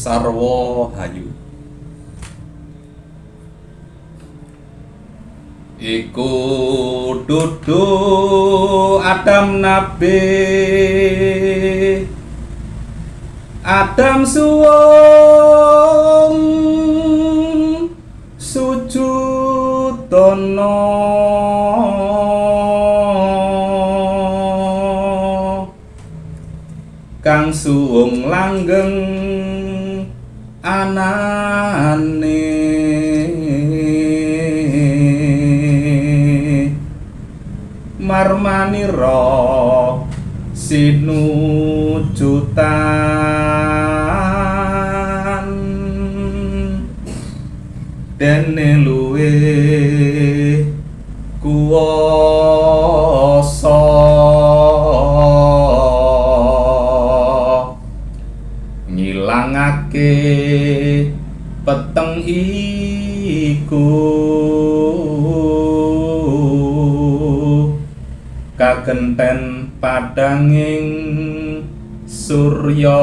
Sarwa Hayu. Iku dudu Adam Nabi, Adam suwung sujudana, kang suwung langgeng anane, marmanira sinujutan, dene luwe kuwasa ngilangake peteng iku, kagenten padanging surya.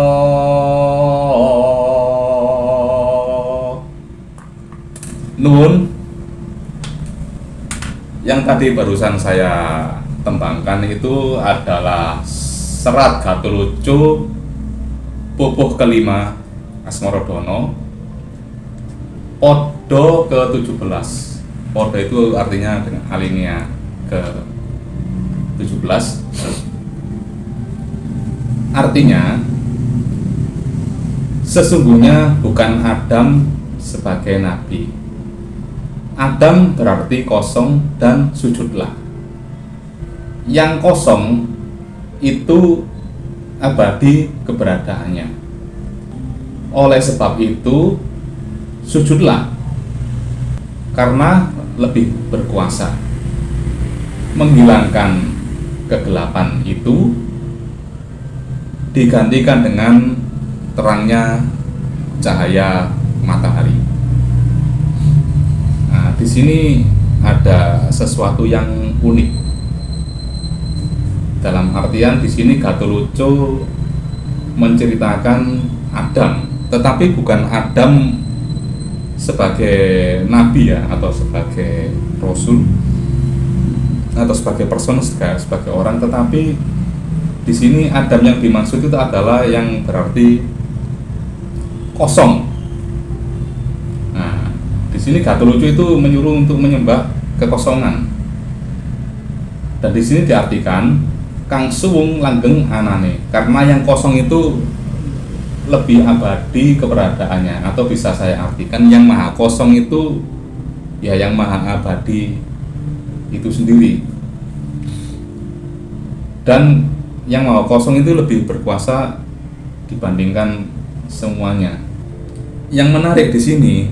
Nun, yang tadi barusan saya tembangkan itu adalah serat Gatholoco pupuh kelima Asmaradana, podo ke-17. Podo itu artinya dengan alinea ke-17. Artinya sesungguhnya bukan Adam sebagai nabi. Adam berarti kosong dan sujudlah. Yang kosong itu abadi keberadaannya. Oleh sebab itu sujudlah, karena lebih berkuasa menghilangkan kegelapan itu, digantikan dengan terangnya cahaya matahari. Nah, di sini ada sesuatu yang unik. Dalam artian di sini Gatholoco menceritakan Adam, tetapi bukan Adam sebagai nabi ya, atau sebagai rasul, atau sebagai person, sebagai orang, tetapi di sini Adam yang dimaksud itu adalah yang berarti kosong. Nah, di sini Gatholoco itu menyuruh untuk menyembah kekosongan, dan di sini diartikan kang suwung langgeng anane, karena yang kosong itu lebih abadi keberadaannya, atau bisa saya artikan yang maha kosong itu ya yang maha abadi itu sendiri, dan yang maha kosong itu lebih berkuasa dibandingkan semuanya. Yang menarik di sini,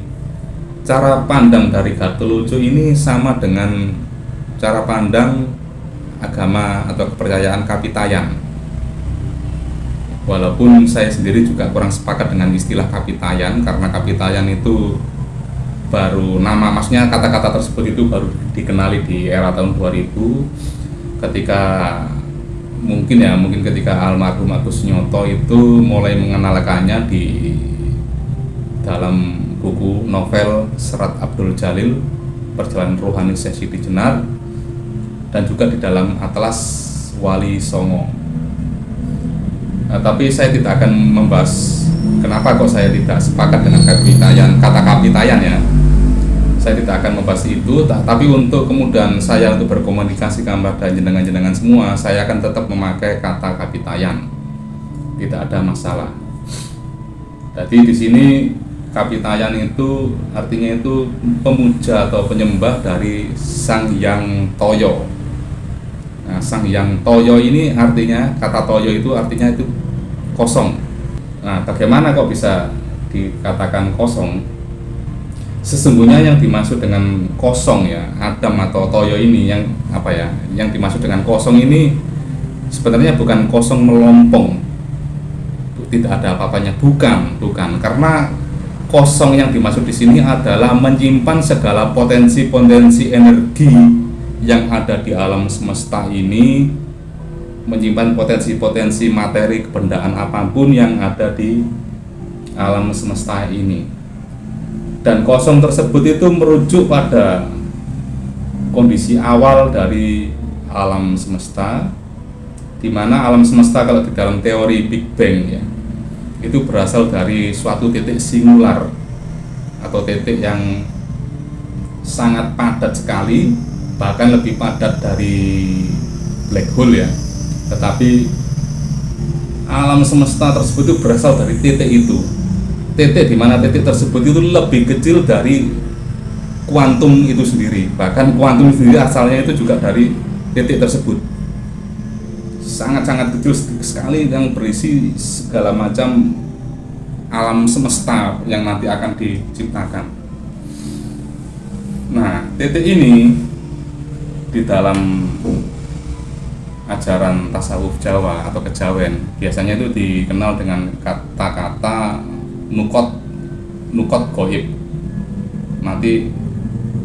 cara pandang dari Gatholoco ini sama dengan cara pandang agama atau kepercayaan Kapitayan. Walaupun saya sendiri juga kurang sepakat dengan istilah Kapitayan, karena Kapitayan itu baru nama, maksudnya kata-kata tersebut itu baru dikenali di era tahun 2000, ketika mungkin ketika almarhum Agus Nyoto itu mulai mengenalkannya di dalam buku novel Serat Abdul Jalil Perjalanan Rohani Syekh Siti Jenar, dan juga di dalam Atlas Wali Songo. Nah, tapi saya tidak akan membahas kenapa kok saya tidak sepakat dengan kata Kapitayan ya. Saya tidak akan membahas itu, tapi untuk kemudian saya untuk berkomunikasi kepada jenengan-jenengan semua, saya akan tetap memakai kata Kapitayan. Tidak ada masalah. Jadi di sini Kapitayan itu artinya itu pemuja atau penyembah dari Sang Hyang Toyo. Nah, Sang Hyang Toyo ini artinya, kata Toyo itu artinya itu kosong. Nah, bagaimana kok bisa dikatakan kosong? Sesungguhnya yang dimaksud dengan kosong ya, Adam atau Toyo ini yang apa ya? Yang dimaksud dengan kosong ini sebenarnya bukan kosong melompong, tidak ada apa-apanya, bukan, karena kosong yang dimaksud di sini adalah menyimpan segala potensi-potensi energi yang ada di alam semesta ini, menyimpan potensi-potensi materi kebendaan apapun yang ada di alam semesta ini. Dan kosong tersebut itu merujuk pada kondisi awal dari alam semesta, di mana alam semesta kalau di dalam teori Big Bang ya, itu berasal dari suatu titik singular atau titik yang sangat padat sekali, bahkan lebih padat dari black hole ya. Tetapi alam semesta tersebut itu berasal dari titik itu. Titik di mana titik tersebut itu lebih kecil dari kuantum itu sendiri. Bahkan kuantum sendiri asalnya itu juga dari titik tersebut. Sangat-sangat kecil sekali yang berisi segala macam alam semesta yang nanti akan diciptakan. Nah, titik ini di dalam ajaran tasawuf Jawa atau kejawen biasanya itu dikenal dengan kata-kata nukot goib. Nanti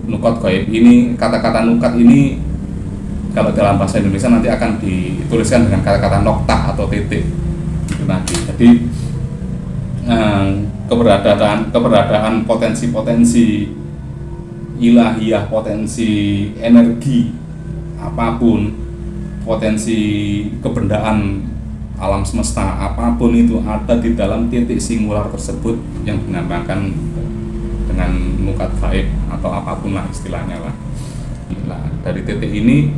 nukot goib ini, kata-kata nukat ini kalau dalam bahasa Indonesia nanti akan dituliskan dengan kata-kata noktah atau titik itu nanti. Jadi keberadaan potensi-potensi ilahiyah, potensi energi apapun, potensi kebendaan alam semesta apapun itu ada di dalam titik singular tersebut yang dinamakan dengan nukat gaib atau apapun lah istilahnya lah. Nah, dari titik ini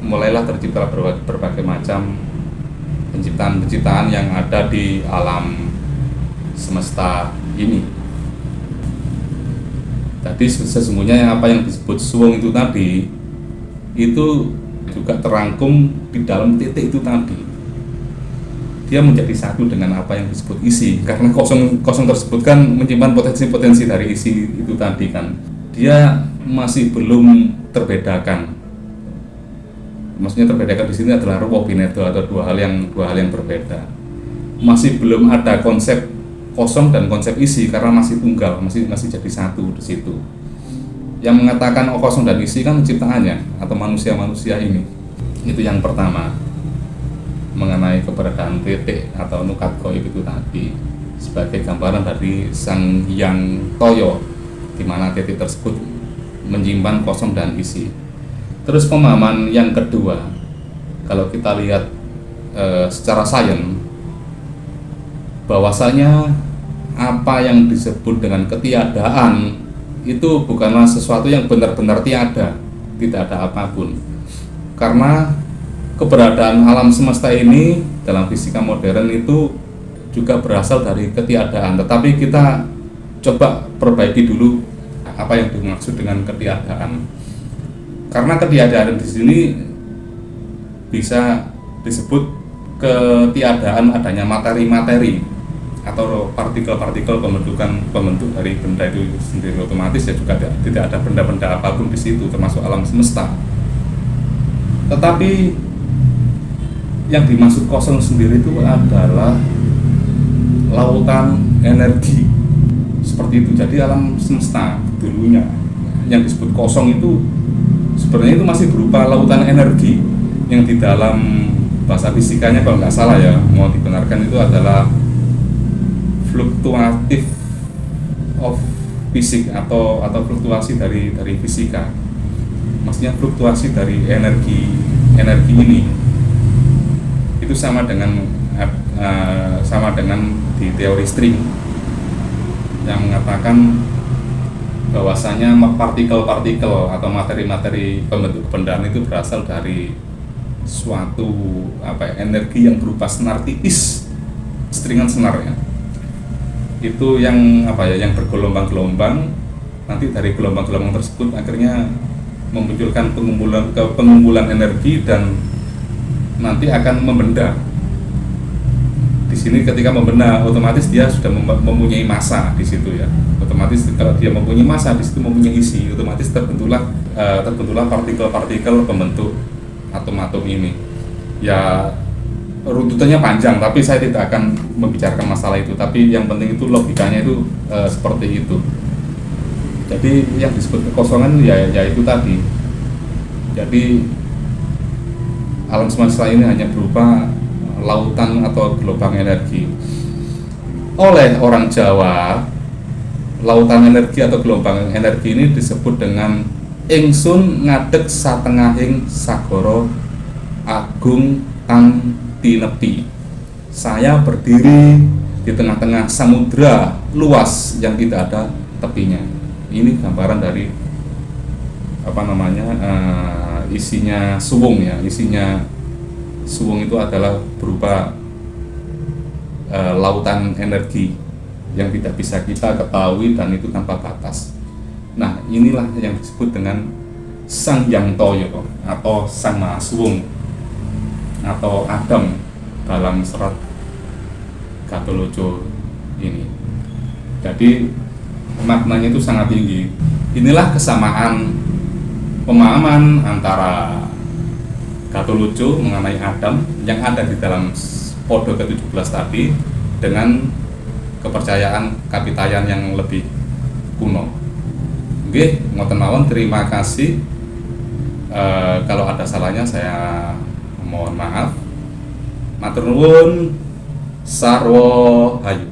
mulailah tercipta berbagai macam penciptaan-penciptaan yang ada di alam semesta ini. Jadi sesungguhnya apa yang disebut suwung itu tadi itu juga terangkum di dalam titik itu tadi. Dia menjadi satu dengan apa yang disebut isi, karena kosong tersebut kan menyimpan potensi-potensi dari isi itu tadi kan. Dia masih belum terbedakan. Maksudnya terbedakan di sini adalah rupa binedo atau dua hal yang berbeda. Masih belum ada konsep kosong dan konsep isi karena masih tunggal, masih jadi satu di situ. Yang mengatakan kosong dan isi kan ciptaannya atau manusia ini. Itu yang pertama, mengenai keberadaan titik atau nukat goib itu tadi sebagai gambaran dari Sang Hyang Toyo, di mana titik tersebut menyimpan kosong dan isi. Terus pemahaman yang kedua, kalau kita lihat secara sains, bahwasanya apa yang disebut dengan ketiadaan itu bukanlah sesuatu yang benar-benar tiada, tidak ada apapun. Karena keberadaan alam semesta ini dalam fisika modern itu juga berasal dari ketiadaan. Tetapi kita coba perbaiki dulu apa yang dimaksud dengan ketiadaan. Karena ketiadaan di sini bisa disebut ketiadaan adanya materi-materi atau partikel-partikel pembentuk dari benda itu sendiri, otomatis ya juga tidak ada benda-benda apapun di situ termasuk alam semesta. Tetapi yang dimaksud kosong sendiri itu adalah lautan energi seperti itu. Jadi alam semesta dulunya yang disebut kosong itu sebenarnya itu masih berupa lautan energi yang di dalam bahasa fisikanya kalau nggak salah ya, mau dibenarkan itu adalah fluktuatif of fisik atau fluktuasi dari fisika. Maksudnya fluktuasi dari energi ini itu sama dengan di teori string yang mengatakan bahwasanya partikel-partikel atau materi-materi pembentuk kebendaan itu berasal dari suatu energi yang berupa senar tipis, stringan senar ya. Itu yang yang bergelombang-gelombang. Nanti dari gelombang-gelombang tersebut akhirnya memunculkan pengumpulan energi dan nanti akan membenda. Di sini ketika membenda otomatis dia sudah mempunyai massa di situ ya. Otomatis kalau dia mempunyai massa di situ mempunyai isi, otomatis terbentuklah partikel-partikel pembentuk atom-atom ini. Ya runtutannya panjang, tapi saya tidak akan membicarakan masalah itu. Tapi yang penting itu logikanya itu seperti itu. Jadi yang disebut kekosongan ya itu tadi. Jadi alam semesta ini hanya berupa lautan atau gelombang energi. oleh orang Jawa, lautan energi atau gelombang energi ini disebut dengan ingsun ngadeg satengahing sagara agung kang tinepi. Saya berdiri di tengah-tengah samudra luas yang tidak ada tepinya. Ini gambaran dari isinya suwung ya. Isinya suwung itu adalah berupa lautan energi yang tidak bisa kita ketahui dan itu tanpa batas. Nah, inilah yang disebut dengan Sang Hyang Toyo atau Sang Mahasuwung atau Adam dalam serat Gatholoco ini. Jadi maknanya itu sangat tinggi. Inilah kesamaan pemahaman antara Gatholoco mengenai Adam yang ada di dalam podo ke-17 tadi dengan kepercayaan kapitayan yang lebih kuno. Oke, ngoten mawon, terima kasih. Kalau ada salahnya saya mohon maaf. Matur nuwun, sarwa hayu.